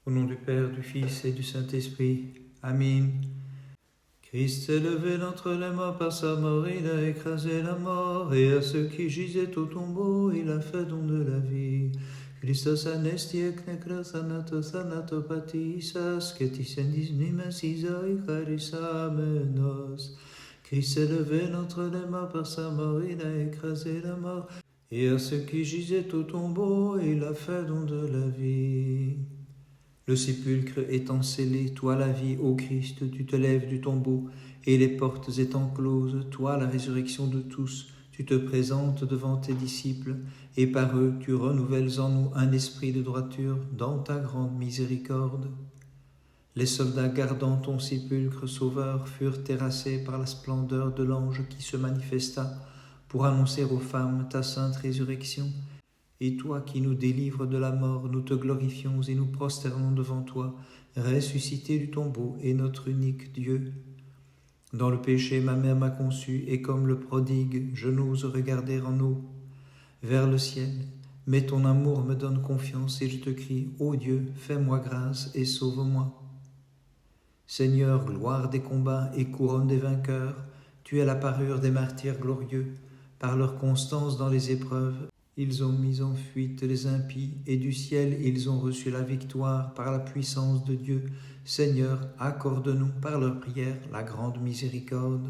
Au nom du Père, du Fils et du Saint-Esprit. Amen. Christ s'est levé d'entre les morts par sa mort, il a écrasé la mort, et à ceux qui gisaient au tombeau, il a fait don de la vie. Christos anesti ek nekros anatos anatopatis ascetis endis nimes isoi charisamenos. Christ s'est levé d'entre les morts par sa mort, il a écrasé la mort, et à ceux qui gisaient au tombeau, il a fait don de la vie. Le sépulcre étant scellé, toi la vie, ô Christ, tu te lèves du tombeau, et les portes étant closes, toi la résurrection de tous, tu te présentes devant tes disciples, et par eux tu renouvelles en nous un esprit de droiture dans ta grande miséricorde. Les soldats gardant ton sépulcre sauveur furent terrassés par la splendeur de l'ange qui se manifesta pour annoncer aux femmes ta sainte résurrection. Et toi qui nous délivres de la mort, nous te glorifions et nous prosternons devant toi, ressuscité du tombeau et notre unique Dieu. Dans le péché, ma mère m'a conçu, et comme le prodigue, je n'ose regarder en haut vers le ciel. Mais ton amour me donne confiance, et je te crie, ô Dieu, fais-moi grâce et sauve-moi. Seigneur, gloire des combats et couronne des vainqueurs, tu es la parure des martyrs glorieux. Par leur constance dans les épreuves, ils ont mis en fuite les impies, et du ciel ils ont reçu la victoire par la puissance de Dieu. Seigneur, accorde-nous par leur prière la grande miséricorde.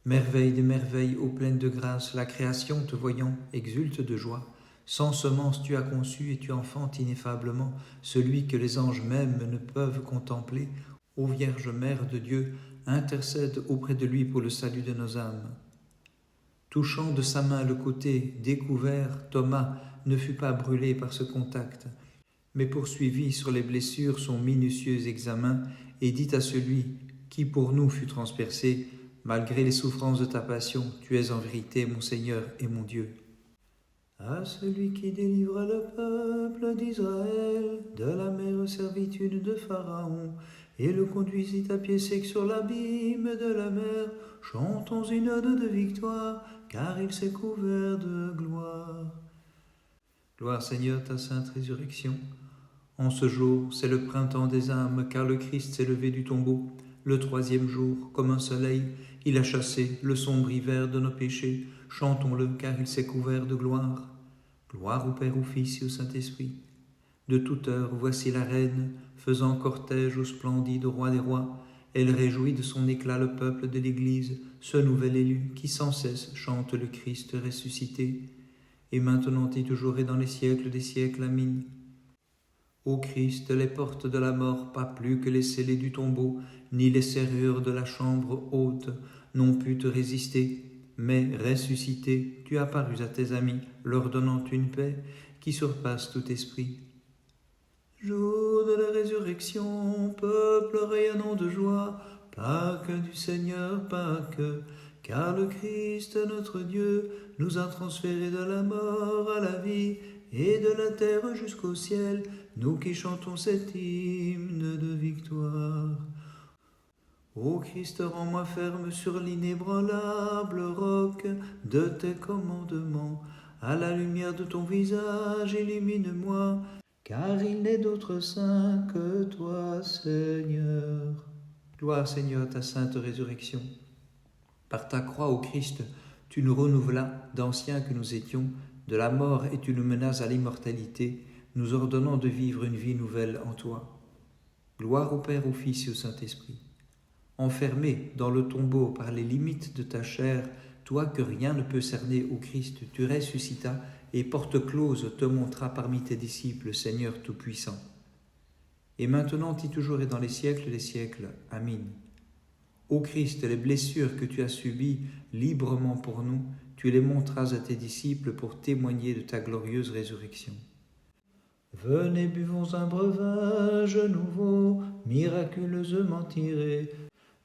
Merveille des merveilles, ô pleine de grâce, la création te voyant exulte de joie. Sans semence tu as conçu et tu enfantes ineffablement celui que les anges même ne peuvent contempler. Ô Vierge Mère de Dieu, intercède auprès de lui pour le salut de nos âmes. Touchant de sa main le côté découvert, Thomas ne fut pas brûlé par ce contact, mais poursuivit sur les blessures son minutieux examen et dit à celui qui pour nous fut transpercé, « Malgré les souffrances de ta passion, tu es en vérité mon Seigneur et mon Dieu. » À celui qui délivra le peuple d'Israël de la mère servitude de Pharaon et le conduisit à pied sec sur l'abîme de la mer, chantons une ode de victoire, car il s'est couvert de gloire. Gloire Seigneur, ta sainte résurrection. En ce jour, c'est le printemps des âmes, car le Christ s'est levé du tombeau. Le troisième jour, comme un soleil, il a chassé le sombre hiver de nos péchés. Chantons-le, car il s'est couvert de gloire. Gloire au Père, au Fils et au Saint-Esprit. De toute heure, voici la reine, faisant cortège au splendide roi des rois. Elle réjouit de son éclat le peuple de l'Église, ce nouvel élu qui sans cesse chante le Christ ressuscité. Et maintenant et toujours et dans les siècles des siècles, Amen. Ô Christ, les portes de la mort, pas plus que les scellés du tombeau, ni les serrures de la chambre haute, n'ont pu te résister. Mais ressuscité, tu apparus à tes amis, leur donnant une paix qui surpasse tout esprit. Jour de la résurrection, peuple rayonnant de joie, Pâques du Seigneur, Pâques, car le Christ, notre Dieu, nous a transférés de la mort à la vie, et de la terre jusqu'au ciel, nous qui chantons cet hymne de victoire. Ô Christ, rends-moi ferme sur l'inébranlable roc de tes commandements. À la lumière de ton visage, illumine-moi, car il n'est d'autre saint que toi, Seigneur. Gloire, Seigneur, à ta sainte résurrection. Par ta croix, ô Christ, tu nous renouvelas, d'anciens que nous étions, de la mort et tu nous menas à l'immortalité, nous ordonnant de vivre une vie nouvelle en toi. Gloire au Père, au Fils et au Saint-Esprit. Enfermé dans le tombeau par les limites de ta chair, toi que rien ne peut cerner, ô Christ, tu ressuscitas et porte close te montra parmi tes disciples, Seigneur Tout-Puissant. Et maintenant et toujours et dans les siècles des siècles. Amen. Ô Christ, les blessures que tu as subies librement pour nous, tu les montras à tes disciples pour témoigner de ta glorieuse résurrection. Venez, buvons un breuvage nouveau, miraculeusement tiré,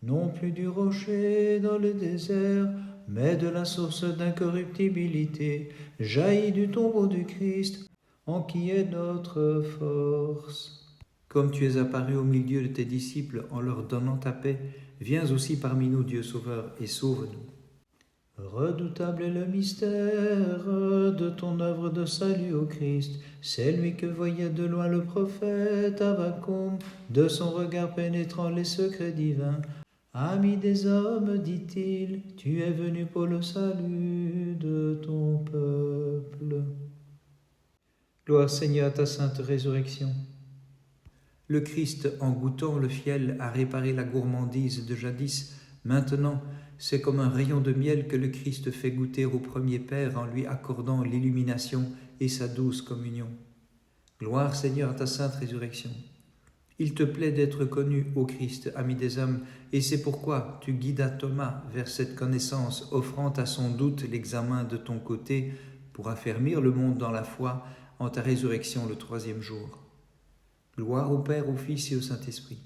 non plus du rocher dans le désert, mais de la source d'incorruptibilité, jaillit du tombeau du Christ, en qui est notre force. Comme tu es apparu au milieu de tes disciples en leur donnant ta paix, viens aussi parmi nous, Dieu Sauveur, et sauve-nous. Redoutable est le mystère de ton œuvre de salut au Christ. C'est lui que voyait de loin le prophète Avacoum, de son regard pénétrant les secrets divins. Ami des hommes, dit-il, tu es venu pour le salut de ton peuple. Gloire Seigneur à ta sainte résurrection. Le Christ, en goûtant le fiel, a réparé la gourmandise de jadis. Maintenant, c'est comme un rayon de miel que le Christ fait goûter au premier Père en lui accordant l'illumination et sa douce communion. Gloire Seigneur à ta sainte résurrection. Il te plaît d'être connu, ô Christ, ami des hommes, et c'est pourquoi tu guidas Thomas vers cette connaissance, offrant à son doute l'examen de ton côté pour affermir le monde dans la foi en ta résurrection le troisième jour. Gloire au Père, au Fils et au Saint-Esprit.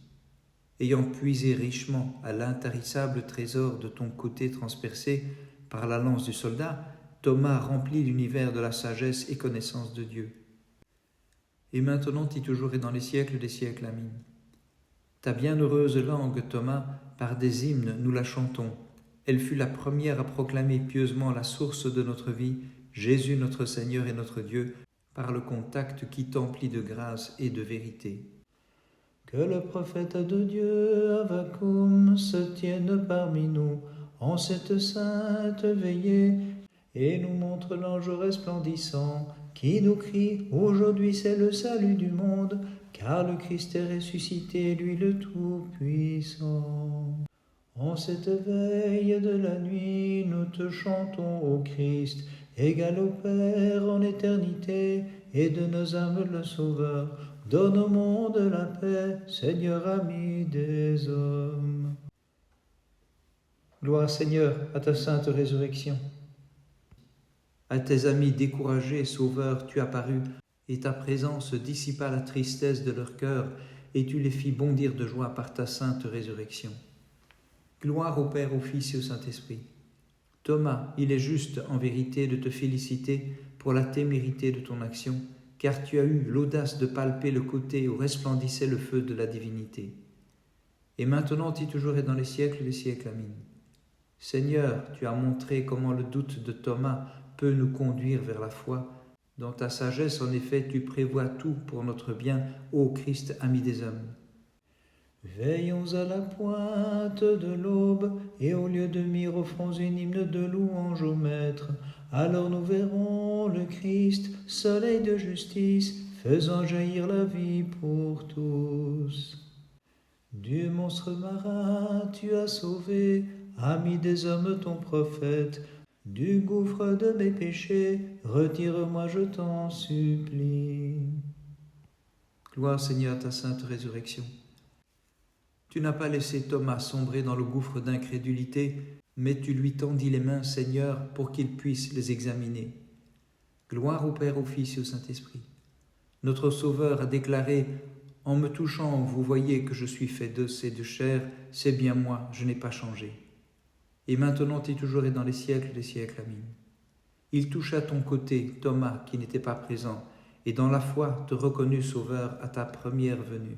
Ayant puisé richement à l'intarissable trésor de ton côté transpercé par la lance du soldat, Thomas remplit l'univers de la sagesse et connaissance de Dieu. Et maintenant et toujours et dans les siècles des siècles. Amen. Ta bienheureuse langue, Thomas, par des hymnes nous la chantons. Elle fut la première à proclamer pieusement la source de notre vie, Jésus notre Seigneur et notre Dieu, par le contact qui t'emplit de grâce et de vérité. Que le prophète de Dieu, Avacoum, se tienne parmi nous en cette sainte veillée et nous montre l'ange resplendissant qui nous crie « Aujourd'hui c'est le salut du monde, car le Christ est ressuscité, lui le Tout-Puissant. » En cette veille de la nuit, nous te chantons, ô Christ, égal au Père en éternité, et de nos âmes le Sauveur. Donne au monde la paix, Seigneur ami des hommes. Gloire Seigneur à ta sainte résurrection. À tes amis découragés, Sauveur, tu apparus, et ta présence dissipa la tristesse de leur cœur, et tu les fis bondir de joie par ta sainte résurrection. Gloire au Père, au Fils et au Saint-Esprit. Thomas, il est juste en vérité de te féliciter pour la témérité de ton action, car tu as eu l'audace de palper le côté où resplendissait le feu de la divinité. Et maintenant et toujours et dans les siècles des siècles. Amen. Seigneur, tu as montré comment le doute de Thomas peut nous conduire vers la foi. Dans ta sagesse, en effet, tu prévois tout pour notre bien, ô Christ, ami des hommes. Veillons à la pointe de l'aube, et au lieu de myrrhe offrons une hymne de louange au Maître. Alors nous verrons le Christ, soleil de justice, faisant jaillir la vie pour tous. Du monstre marin tu as sauvé, ami des hommes ton prophète. Du gouffre de mes péchés, retire-moi, je t'en supplie. Gloire Seigneur à ta sainte résurrection. Tu n'as pas laissé Thomas sombrer dans le gouffre d'incrédulité, mais tu lui tendis les mains, Seigneur, pour qu'il puisse les examiner. Gloire au Père, au Fils et au Saint-Esprit. Notre Sauveur a déclaré « En me touchant, vous voyez que je suis fait d'os et de chair, c'est bien moi, je n'ai pas changé. » Et maintenant et toujours et dans les siècles des siècles. Amen. Il toucha ton côté, Thomas, qui n'était pas présent, et dans la foi te reconnut Sauveur à ta première venue.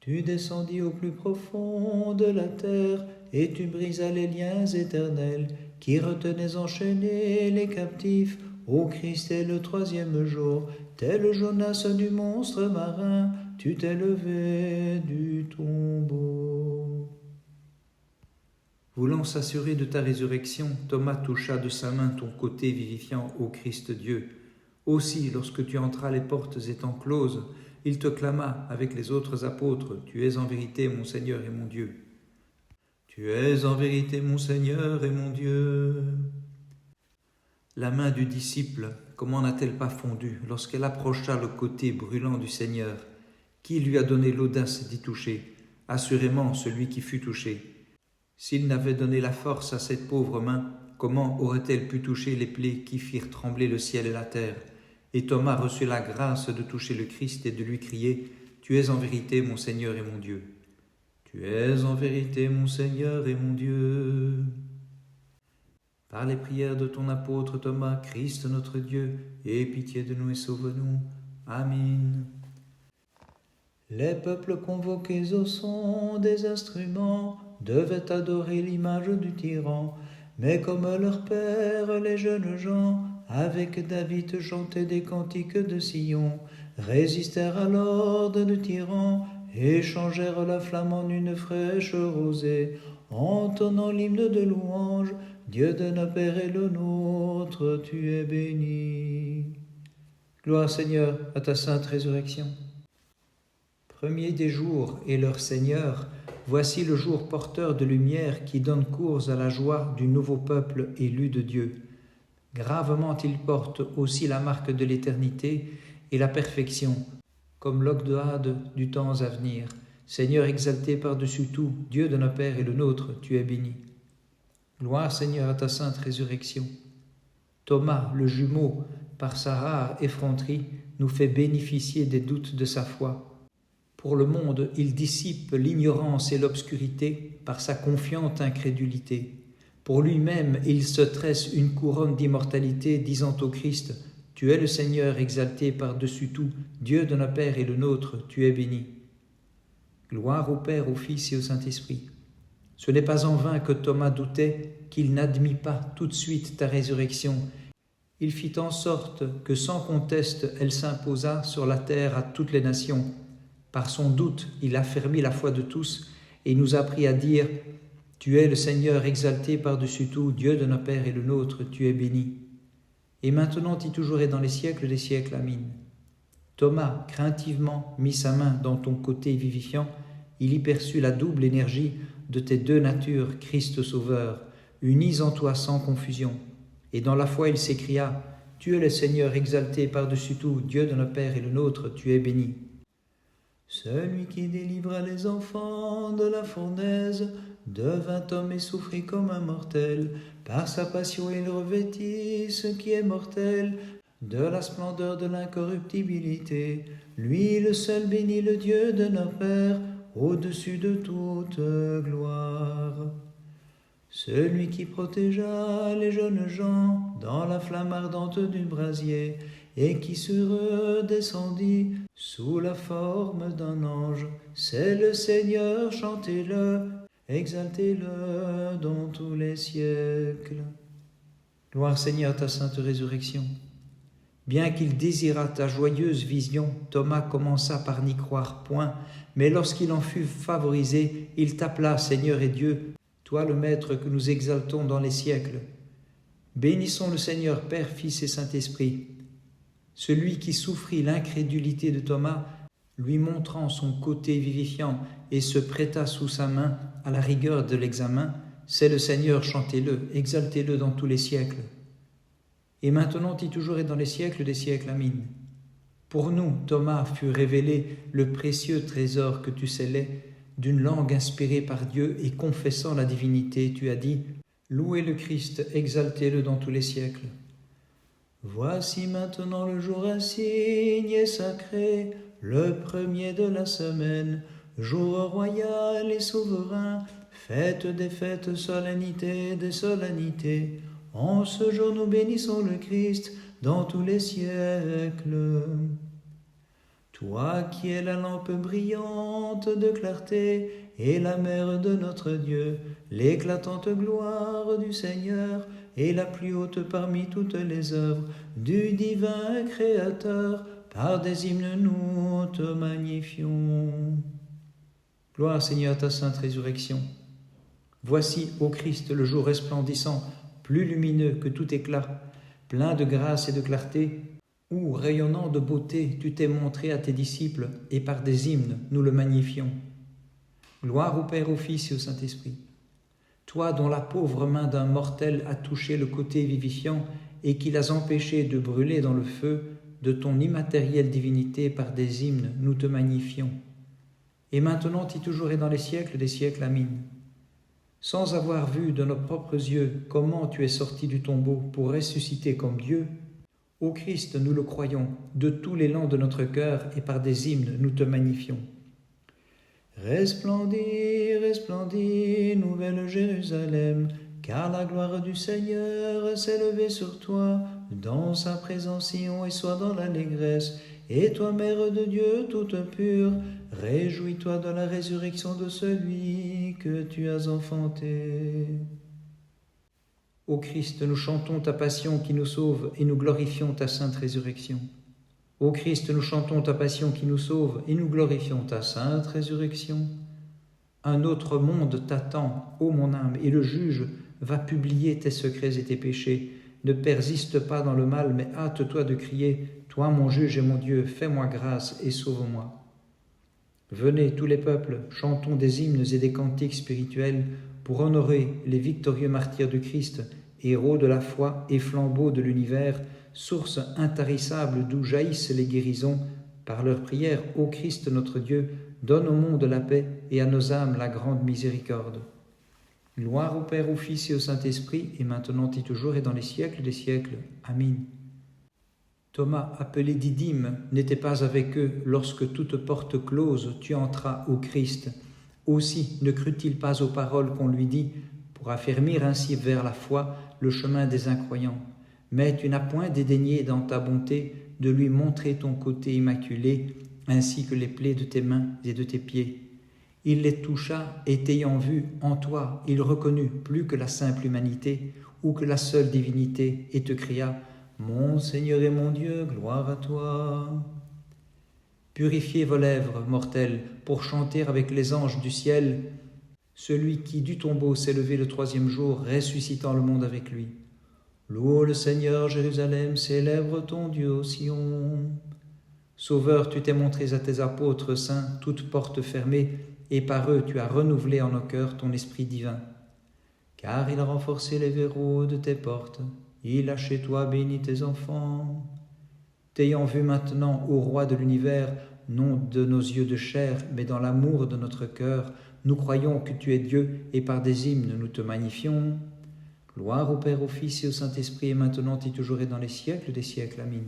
Tu descendis au plus profond de la terre, et tu brisas les liens éternels qui retenaient enchaînés les captifs. Ô Christ, est le troisième jour, tel Jonas du monstre marin, tu t'es levé du tombeau. Voulant s'assurer de ta résurrection, Thomas toucha de sa main ton côté vivifiant, ô Christ Dieu. Aussi, lorsque tu entras les portes étant closes, il te clama avec les autres apôtres, « Tu es en vérité mon Seigneur et mon Dieu. » Tu es en vérité mon Seigneur et mon Dieu. La main du disciple, comment n'a-t-elle pas fondu lorsqu'elle approcha le côté brûlant du Seigneur? Qui lui a donné l'audace d'y toucher? Assurément celui qui fut touché. S'il n'avait donné la force à cette pauvre main, comment aurait-elle pu toucher les plaies qui firent trembler le ciel et la terre? Et Thomas reçut la grâce de toucher le Christ et de lui crier « Tu es en vérité mon Seigneur et mon Dieu. » Tu es en vérité mon Seigneur et mon Dieu. Par les prières de ton apôtre Thomas, Christ notre Dieu, aie pitié de nous et sauve-nous. Amen. Les peuples convoqués au son des instruments devaient adorer l'image du tyran, Mais comme leur père, les jeunes gens, avec David chantaient des cantiques de Sion, résistèrent à l'ordre du tyran, et changèrent la flamme en une fraîche rosée, entonnant l'hymne de louange. Dieu de nos pères et le nôtre, tu es béni. Gloire Seigneur à ta sainte résurrection. Premier des jours et leur Seigneur, voici le jour porteur de lumière qui donne cours à la joie du nouveau peuple élu de Dieu. Gravement il porte aussi la marque de l'éternité et la perfection, comme l'Ogdoade du temps à venir. Seigneur exalté par-dessus tout, Dieu de nos pères et le nôtre, tu es béni. Gloire Seigneur à ta sainte résurrection. Thomas, le jumeau, par sa rare effronterie, nous fait bénéficier des doutes de sa foi. Pour le monde, il dissipe l'ignorance et l'obscurité par sa confiante incrédulité. Pour lui-même, il se tresse une couronne d'immortalité, disant au Christ, « Tu es le Seigneur exalté par-dessus tout, Dieu de nos pères et le nôtre, tu es béni. » Gloire au Père, au Fils et au Saint-Esprit. Ce n'est pas en vain que Thomas doutait qu'il n'admit pas tout de suite ta résurrection. Il fit en sorte que sans conteste elle s'imposa sur la terre à toutes les nations. Par son doute, il affermit la foi de tous et nous apprit à dire « Tu es le Seigneur exalté par-dessus tout, Dieu de nos pères et le nôtre, tu es béni. » Et maintenant et toujours et dans les siècles des siècles, amin. Thomas, craintivement, mit sa main dans ton côté vivifiant, il y perçut la double énergie de tes deux natures, Christ Sauveur, unies en toi sans confusion. Et dans la foi, il s'écria « Tu es le Seigneur exalté par-dessus tout, Dieu de nos pères et le nôtre, tu es béni. » Celui qui délivra les enfants de la fournaise devint homme et souffrit comme un mortel. Par sa passion, il revêtit ce qui est mortel de la splendeur de l'incorruptibilité. Lui, le seul béni, le Dieu de nos pères, au-dessus de toute gloire. Celui qui protégea les jeunes gens dans la flamme ardente du brasier et qui se redescendit sous la forme d'un ange, c'est le Seigneur, chantez-le, exaltez-le dans tous les siècles. Gloire Seigneur à ta sainte résurrection. Bien qu'il désirât ta joyeuse vision, Thomas commença par n'y croire point, mais lorsqu'il en fut favorisé, il t'appela Seigneur et Dieu, toi le Maître que nous exaltons dans les siècles. Bénissons le Seigneur, Père, Fils et Saint-Esprit. Celui qui souffrit l'incrédulité de Thomas, lui montrant son côté vivifiant et se prêta sous sa main à la rigueur de l'examen, c'est le Seigneur, chantez-le, exaltez-le dans tous les siècles. Et maintenant et toujours et dans les siècles des siècles, amin. Pour nous, Thomas, fut révélé le précieux trésor que tu scellais, d'une langue inspirée par Dieu et confessant la divinité, tu as dit « Louez le Christ, exaltez-le dans tous les siècles. » Voici maintenant le jour insigne et sacré, le premier de la semaine, jour royal et souverain, fête des fêtes, solennité des solennités. En ce jour nous bénissons le Christ dans tous les siècles. Toi qui es la lampe brillante de clarté et la mère de notre Dieu, l'éclatante gloire du Seigneur et la plus haute parmi toutes les œuvres du divin Créateur, par des hymnes nous te magnifions. Gloire Seigneur à ta sainte résurrection. Voici, ô Christ, le jour resplendissant, plus lumineux que tout éclat, plein de grâce et de clarté, où, rayonnant de beauté, tu t'es montré à tes disciples, et par des hymnes, nous le magnifions. Gloire au Père, au Fils et au Saint-Esprit. Toi dont la pauvre main d'un mortel a touché le côté vivifiant et qui l'as empêché de brûler dans le feu, de ton immatérielle divinité par des hymnes, nous te magnifions. Et maintenant et toujours et dans les siècles des siècles, amin. Sans avoir vu de nos propres yeux comment tu es sorti du tombeau pour ressusciter comme Dieu, ô Christ, nous le croyons, de tout l'élan de notre cœur et par des hymnes, nous te magnifions. Resplendis, resplendis, nouvelle Jérusalem, car la gloire du Seigneur s'est levée sur toi, dans sa présence Sion et sois dans l'allégresse, et toi, Mère de Dieu toute pure, réjouis-toi de la résurrection de celui que tu as enfanté. Ô Christ, nous chantons ta passion qui nous sauve et nous glorifions ta sainte résurrection. Ô Christ, nous chantons ta passion qui nous sauve et nous glorifions ta sainte résurrection. Un autre monde t'attend, ô mon âme, et le juge va publier tes secrets et tes péchés. Ne persiste pas dans le mal, mais hâte-toi de crier, toi mon juge et mon Dieu, fais-moi grâce et sauve-moi. Venez tous les peuples, chantons des hymnes et des cantiques spirituels pour honorer les victorieux martyrs du Christ, héros de la foi et flambeaux de l'univers, source intarissable d'où jaillissent les guérisons. Par leurs prières, ô Christ notre Dieu, donne au monde la paix et à nos âmes la grande miséricorde. Gloire au Père, au Fils et au Saint-Esprit, et maintenant et toujours et dans les siècles des siècles. Amen. Thomas, appelé Didyme, n'était pas avec eux lorsque toute porte close tu entras au Christ. Aussi ne crut-il pas aux paroles qu'on lui dit, pour affermir ainsi vers la foi le chemin des incroyants. Mais tu n'as point dédaigné dans ta bonté de lui montrer ton côté immaculé, ainsi que les plaies de tes mains et de tes pieds. Il les toucha, et t'ayant vu en toi, il reconnut plus que la simple humanité ou que la seule divinité, et te cria « Mon Seigneur et mon Dieu, gloire à toi !» Purifiez vos lèvres, mortelles, pour chanter avec les anges du ciel, celui qui du tombeau s'est levé le troisième jour, ressuscitant le monde avec lui. Loue le Seigneur, Jérusalem, célèbre ton Dieu au Sion. Sauveur, tu t'es montré à tes apôtres saints, toutes portes fermées, et par eux tu as renouvelé en nos cœurs ton esprit divin. Car il a renforcé les verrous de tes portes, il a chez toi béni tes enfants. T'ayant vu maintenant, ô roi de l'univers, non de nos yeux de chair, mais dans l'amour de notre cœur, nous croyons que tu es Dieu, et par des hymnes nous te magnifions. Gloire au Père, au Fils et au Saint-Esprit, et maintenant et toujours et dans les siècles des siècles. Amen.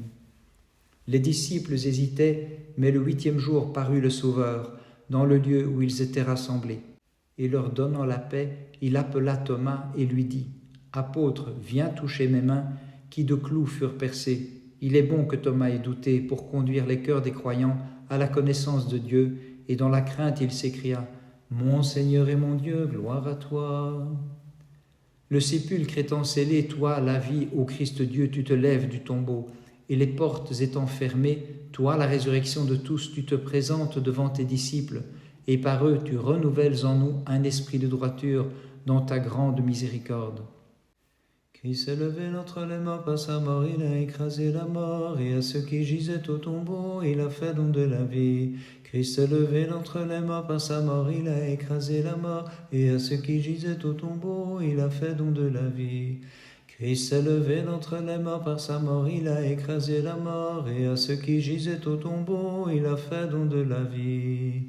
Les disciples hésitaient, mais le 8e jour parut le Sauveur, dans le lieu où ils étaient rassemblés. Et leur donnant la paix, il appela Thomas et lui dit « Apôtre, viens toucher mes mains, qui de clous furent percées. » Il est bon que Thomas ait douté pour conduire les cœurs des croyants à la connaissance de Dieu, et dans la crainte il s'écria « Mon Seigneur et mon Dieu, gloire à toi !» Le sépulcre étant scellé, toi, la vie, ô Christ Dieu, tu te lèves du tombeau, et les portes étant fermées, toi, la résurrection de tous, tu te présentes devant tes disciples, et par eux tu renouvelles en nous un esprit de droiture dans ta grande miséricorde. Christ s'est levé d'entre les morts par sa mort, il a écrasé la mort, et à ceux qui gisaient au tombeau, il a fait don de la vie. Christ s'est levé d'entre les morts par sa mort, il a écrasé la mort, et à ceux qui gisaient au tombeau, il a fait don de la vie. Christ s'est levé d'entre les morts par sa mort, il a écrasé la mort, et à ceux qui gisaient au tombeau, il a fait don de la vie.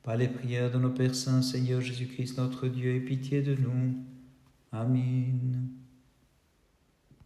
Par les prières de nos Pères saints, Seigneur Jésus-Christ, notre Dieu, aie pitié de nous. Amen.